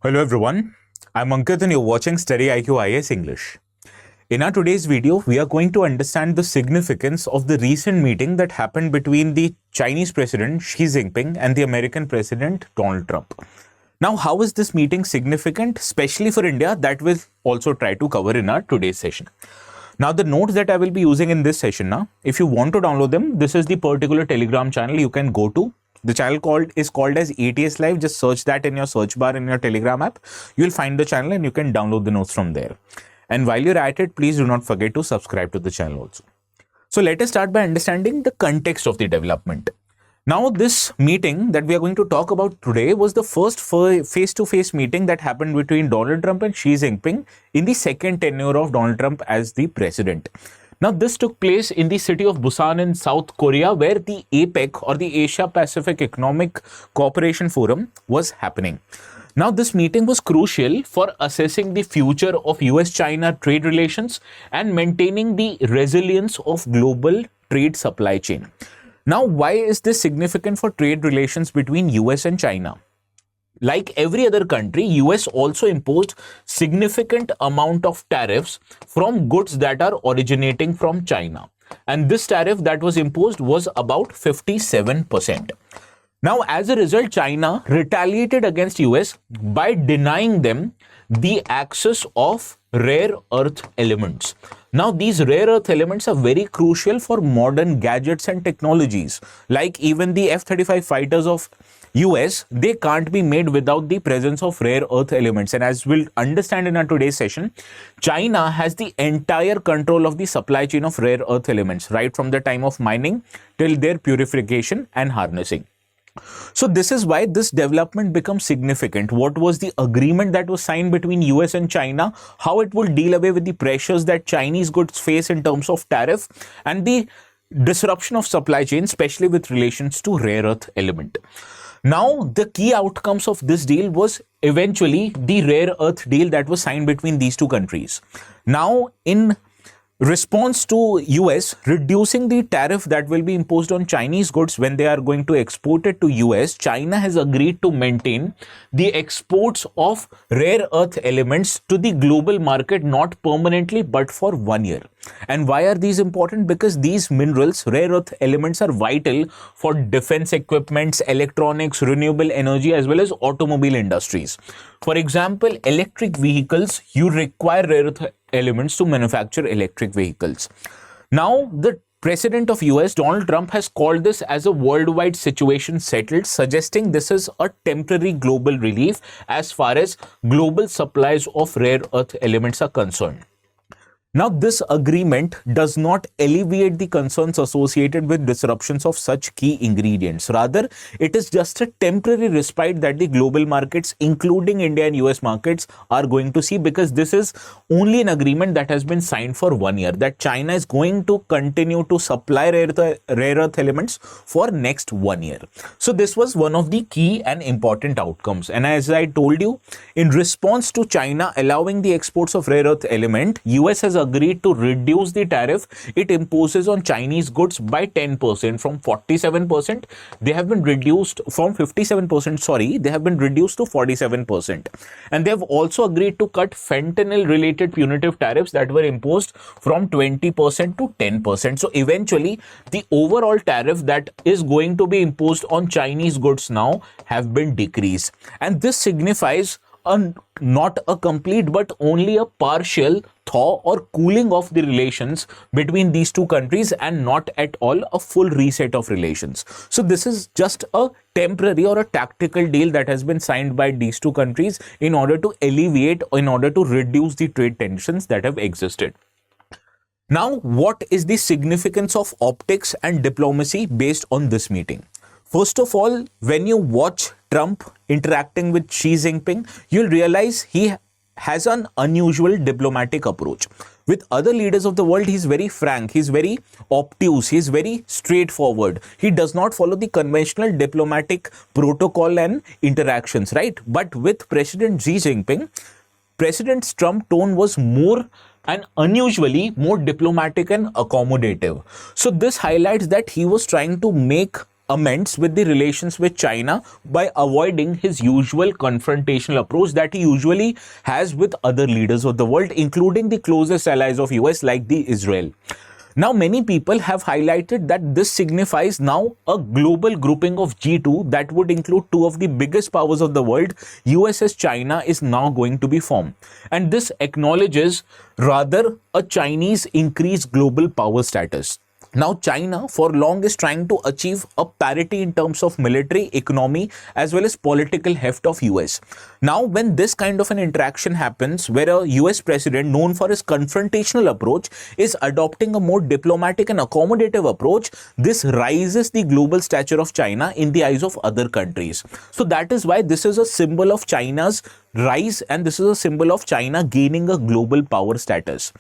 Hello everyone, I'm Ankit and you're watching StudyIQ IAS English. In our today's video, we are going to understand the significance of the recent meeting that happened between the Chinese President Xi Jinping and the American President Donald Trump. Now, how is this meeting significant, especially for India? That we'll also try to cover in our today's session. Now, the notes that I will be using in this session, if you want to download them, this is the particular Telegram channel you can go to. The channel is called as ATS Live. Just search that in your search bar in your Telegram app. You'll find the channel and you can download the notes from there. And while you're at it, please do not forget to subscribe to the channel also. So let us start by understanding the context of the development. Now, this meeting that we are going to talk about today was the first face-to-face meeting that happened between Donald Trump and Xi Jinping in the second tenure of Donald Trump as the president. Now, this took place in the city of Busan in South Korea, where the APEC or the Asia-Pacific Economic Cooperation Forum was happening. Now, this meeting was crucial for assessing the future of US-China trade relations and maintaining the resilience of global trade supply chain. Now, why is this significant for trade relations between US and China? Like every other country, US also imposed significant amount of tariffs from goods that are originating from China. And this tariff that was imposed was about 57%. Now, as a result, China retaliated against US by denying them the access of rare earth elements. Now, these rare earth elements are very crucial for modern gadgets and technologies. Like even the F-35 fighters of US, they can't be made without the presence of rare earth elements. And as we'll understand in our today's session, China has the entire control of the supply chain of rare earth elements, right from the time of mining till their purification and harnessing. So this is why this development becomes significant. What was the agreement that was signed between US and China, how it will deal away with the pressures that Chinese goods face in terms of tariff and the disruption of supply chain, especially with relations to rare earth element. Now, the key outcomes of this deal was eventually the rare earth deal that was signed between these two countries. Now, in response to US reducing the tariff that will be imposed on Chinese goods when they are going to export it to US, China has agreed to maintain the exports of rare earth elements to the global market, not permanently but for 1 year. And why are these important? Because these minerals, rare earth elements, are vital for defense equipments, electronics, renewable energy, as well as automobile industries. For example, electric vehicles, you require rare earth elements to manufacture electric vehicles. Now, the President of US, Donald Trump, has called this as a worldwide situation settled, suggesting this is a temporary global relief as far as global supplies of rare earth elements are concerned. Now, this agreement does not alleviate the concerns associated with disruptions of such key ingredients. Rather, it is just a temporary respite that the global markets, including India and US markets, are going to see, because this is only an agreement that has been signed for 1 year, that China is going to continue to supply rare earth elements for next 1 year. So this was one of the key and important outcomes. And as I told you, in response to China allowing the exports of rare earth element, US has agreed to reduce the tariff it imposes on Chinese goods by 10%. From 47%, they have been reduced from 57%, sorry, they have been reduced to 47%. And they have also agreed to cut fentanyl related punitive tariffs that were imposed from 20% to 10%. So eventually, the overall tariff that is going to be imposed on Chinese goods now have been decreased. And this signifies not a complete but only a partial thaw or cooling of the relations between these two countries, and not at all a full reset of relations. So this is just a temporary or a tactical deal that has been signed by these two countries in order to alleviate, in order to reduce the trade tensions that have existed. Now, what is the significance of optics and diplomacy based on this meeting? First of all, when you watch Trump interacting with Xi Jinping, you'll realize he has an unusual diplomatic approach. With other leaders of the world, he's very frank, he's very obtuse, he's very straightforward. He does not follow the conventional diplomatic protocol and interactions, right? But with President Xi Jinping, President Trump's tone was more and unusually more diplomatic and accommodative. So this highlights that he was trying to make amends with the relations with China by avoiding his usual confrontational approach that he usually has with other leaders of the world, including the closest allies of US like the Israel. Now, many people have highlighted that this signifies now a global grouping of G2 that would include two of the biggest powers of the world, USS China, is now going to be formed. And this acknowledges rather a Chinese increased global power status. Now, China for long is trying to achieve a parity in terms of military, economy, as well as political heft of US. Now, when this kind of an interaction happens, where a US president known for his confrontational approach is adopting a more diplomatic and accommodative approach, this rises the global stature of China in the eyes of other countries. So that is why this is a symbol of China's rise, and this is a symbol of China gaining a global power status.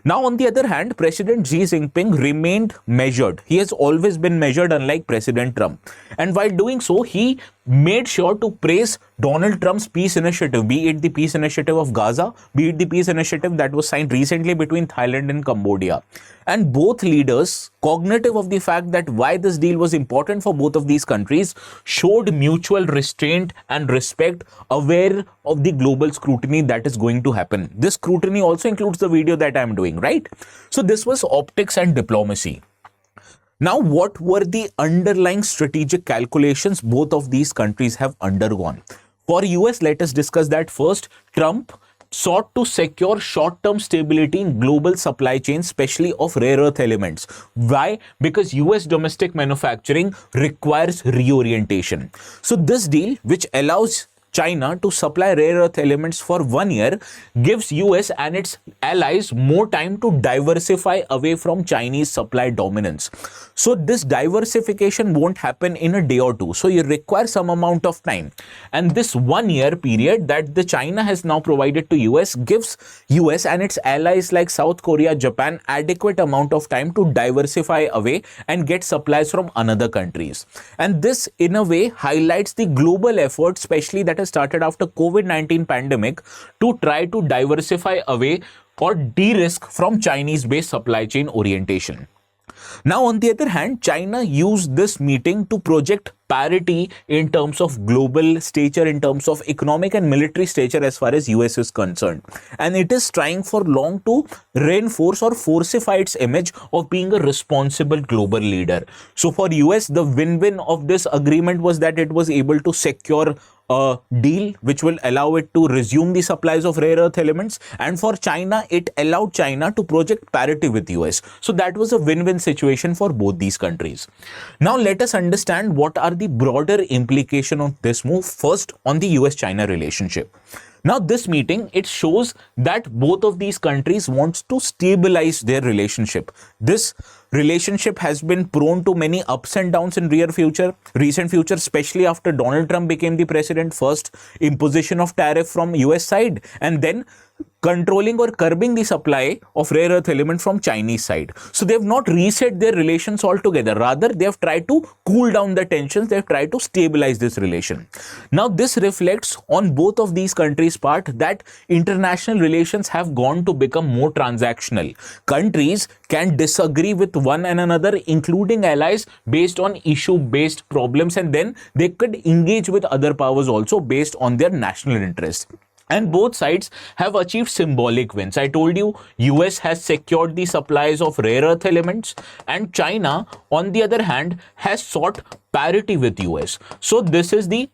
Now, on the other hand, President Xi Jinping remained measured. He has always been measured, unlike President Trump. And while doing so, he made sure to praise Donald Trump's peace initiative, be it the peace initiative of Gaza, be it the peace initiative that was signed recently between Thailand and Cambodia. And both leaders, cognitive of the fact that why this deal was important for both of these countries, showed mutual restraint and respect, aware of the global scrutiny that is going to happen. This scrutiny also includes the video that I am doing, right? So this was optics and diplomacy. Now, what were the underlying strategic calculations both of these countries have undergone? For US, let us discuss that first. Trump sought to secure short-term stability in global supply chains, especially of rare earth elements. Why? Because US domestic manufacturing requires reorientation. So this deal, which allows China to supply rare earth elements for 1 year, gives US and its allies more time to diversify away from Chinese supply dominance. So this diversification won't happen in a day or two. So you require some amount of time. And this 1 year period that the China has now provided to US gives US and its allies like South Korea, Japan adequate amount of time to diversify away and get supplies from another countries. And this in a way highlights the global effort, especially that has started after COVID-19 pandemic, to try to diversify away or de-risk from Chinese-based supply chain orientation. Now, on the other hand, China used this meeting to project parity in terms of global stature, in terms of economic and military stature as far as US is concerned. And it is trying for long to reinforce or fortify its image of being a responsible global leader. So for US, the win-win of this agreement was that it was able to secure a deal which will allow it to resume the supplies of rare earth elements, and for China, it allowed China to project parity with US. So that was a win-win situation for both these countries. Now let us understand what are the broader implication of this move. First, on the US-China relationship. Now this meeting, it shows that both of these countries wants to stabilize their relationship. This relationship has been prone to many ups and downs in recent future, especially after Donald Trump became the president. First, imposition of tariff from US side, and then controlling or curbing the supply of rare earth element from Chinese side. So they have not reset their relations altogether. Rather, they have tried to cool down the tensions. They have tried to stabilize this relation. Now, this reflects on both of these countries' part that international relations have gone to become more transactional. Countries can disagree with one and another, including allies, based on issue-based problems, and then they could engage with other powers also based on their national interests. And both sides have achieved symbolic wins. I told you, US has secured the supplies of rare earth elements, and China, on the other hand, has sought parity with US. So this is the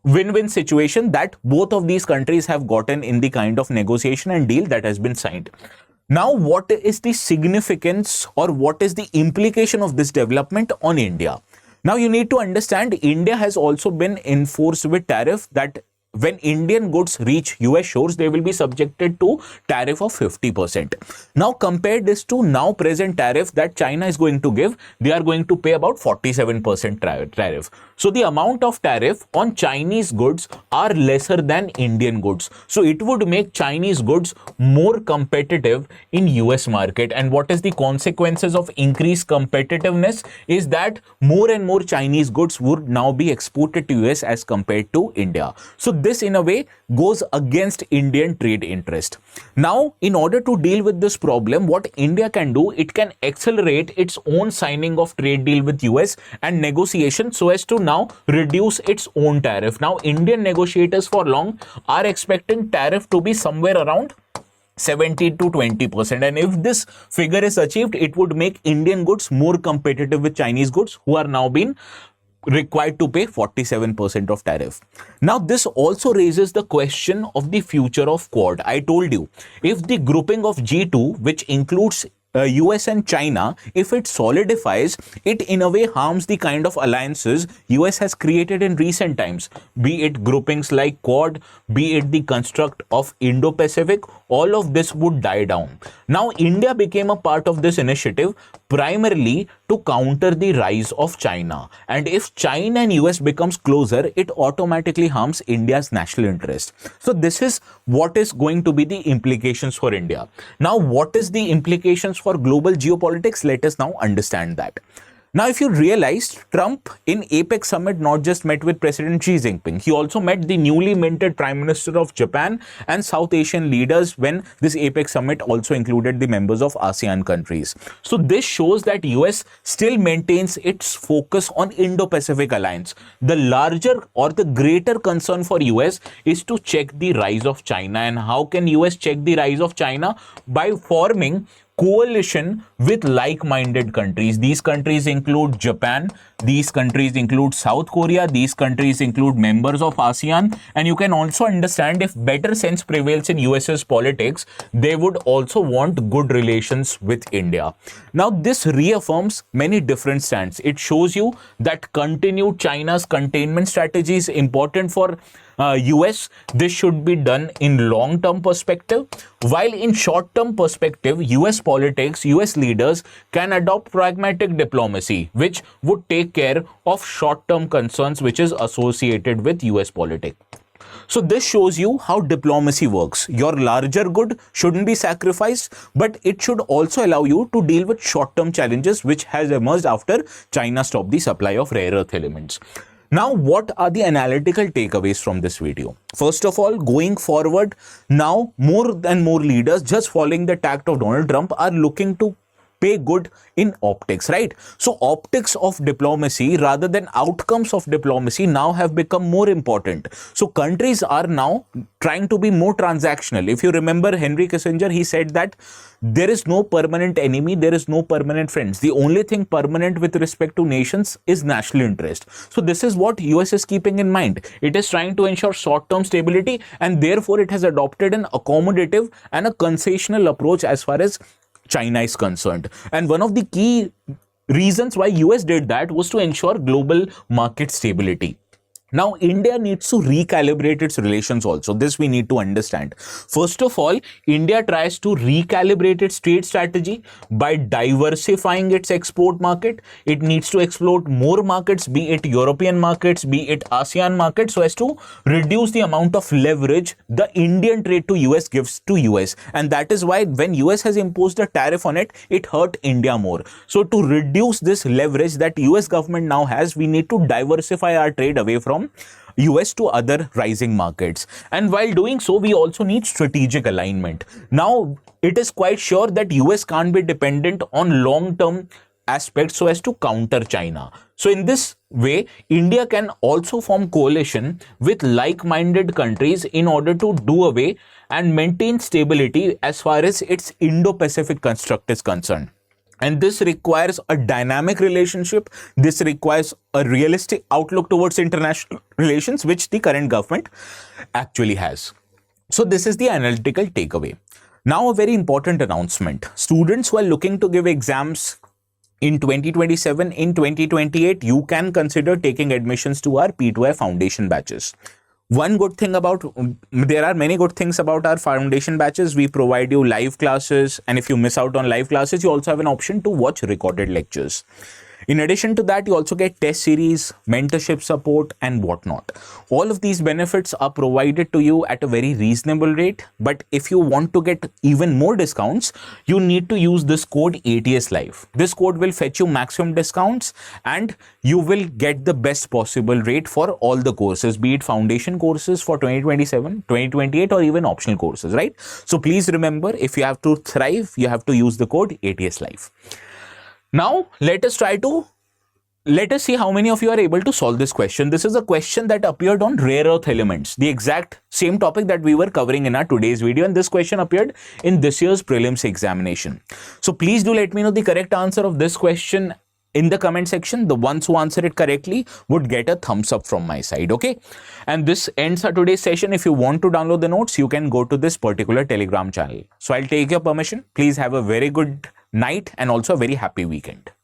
win-win situation that both of these countries have gotten in the kind of negotiation and deal that has been signed. Now, what is the significance or what is the implication of this development on India? Now, you need to understand India has also been enforced with tariff that when Indian goods reach US shores, they will be subjected to tariff of 50%. Now compare this to now present tariff that China is going to give. They are going to pay about 47% tariff. So the amount of tariff on Chinese goods are lesser than Indian goods. So it would make Chinese goods more competitive in US market. And what is the consequences of increased competitiveness is that more and more Chinese goods would now be exported to US as compared to India. So this in a way goes against Indian trade interest. Now, in order to deal with this problem, what India can do, it can accelerate its own signing of trade deal with US and negotiation so as to now reduce its own tariff. Now, Indian negotiators for long are expecting tariff to be somewhere around 17 to 20%, and if this figure is achieved, it would make Indian goods more competitive with Chinese goods, who are now being required to pay 47% of tariff. Now, this also raises the question of the future of Quad. I told you, if the grouping of G2, which includes US and China, if it solidifies, it in a way harms the kind of alliances US has created in recent times, be it groupings like Quad, be it the construct of Indo-Pacific. All of this would die down. Now, India became a part of this initiative primarily to counter the rise of China. And if China and US becomes closer, it automatically harms India's national interest. So this is what is going to be the implications for India. Now, what is the implications for global geopolitics? Let us now understand that. Now, if you realize, Trump in APEC summit not just met with President Xi Jinping, he also met the newly minted Prime Minister of Japan and South Asian leaders when this APEC summit also included the members of ASEAN countries. So this shows that US still maintains its focus on Indo-Pacific alliance. The larger or the greater concern for US is to check the rise of China. And how can US check the rise of China? By forming coalition with like-minded countries. These countries include Japan, these countries include South Korea, these countries include members of ASEAN, and you can also understand if better sense prevails in US's politics, they would also want good relations with India. Now, this reaffirms many different stands. It shows you that continued China's containment strategy is important for US. This should be done in long-term perspective, while in short-term perspective, US politics, US leaders can adopt pragmatic diplomacy, which would take care of short-term concerns which is associated with US politics. So this shows you how diplomacy works. Your larger good shouldn't be sacrificed, but it should also allow you to deal with short-term challenges which has emerged after China stopped the supply of rare earth elements. Now, what are the analytical takeaways from this video? First of all, going forward, now more and more leaders, just following the tact of Donald Trump, are looking to pay good in optics, right? So optics of diplomacy rather than outcomes of diplomacy now have become more important. So countries are now trying to be more transactional. If you remember Henry Kissinger, he said that there is no permanent enemy, there is no permanent friends. The only thing permanent with respect to nations is national interest. So this is what US is keeping in mind. It is trying to ensure short-term stability, and therefore it has adopted an accommodative and a concessional approach as far as China is concerned. And one of the key reasons why US did that was to ensure global market stability. Now, India needs to recalibrate its relations also. This we need to understand. First of all, India tries to recalibrate its trade strategy by diversifying its export market. It needs to explore more markets, be it European markets, be it ASEAN markets, so as to reduce the amount of leverage the Indian trade to US gives to US. And that is why when US has imposed a tariff on it, it hurt India more. So to reduce this leverage that US government now has, we need to diversify our trade away from US to other rising markets. And while doing so, we also need strategic alignment. Now, it is quite sure that US can't be dependent on long-term aspects so as to counter China. So in this way, India can also form coalition with like-minded countries in order to do away and maintain stability as far as its Indo-Pacific construct is concerned. And this requires a dynamic relationship. This requires a realistic outlook towards international relations, which the current government actually has. So this is the analytical takeaway. Now, a very important announcement. Students who are looking to give exams in 2027, in 2028, you can consider taking admissions to our P2I foundation batches. One good thing about, there are many good things about our foundation batches. We provide you live classes, and if you miss out on live classes, you also have an option to watch recorded lectures. In addition to that, you also get test series, mentorship support, and whatnot. All of these benefits are provided to you at a very reasonable rate. But if you want to get even more discounts, you need to use this code ATS Live. This code will fetch you maximum discounts and you will get the best possible rate for all the courses, be it foundation courses for 2027, 2028, or even optional courses, right? So please remember, if you have to thrive, you have to use the code ATS Live. Now, let us see how many of you are able to solve this question. This is a question that appeared on rare earth elements, the exact same topic that we were covering in our today's video, and this question appeared in this year's prelims examination. So please do let me know the correct answer of this question in the comment section. The ones who answer it correctly would get a thumbs up from my side, okay? And this ends our today's session. If you want to download the notes, you can go to this particular Telegram channel. So I'll take your permission. Please have a very good night and also a very happy weekend.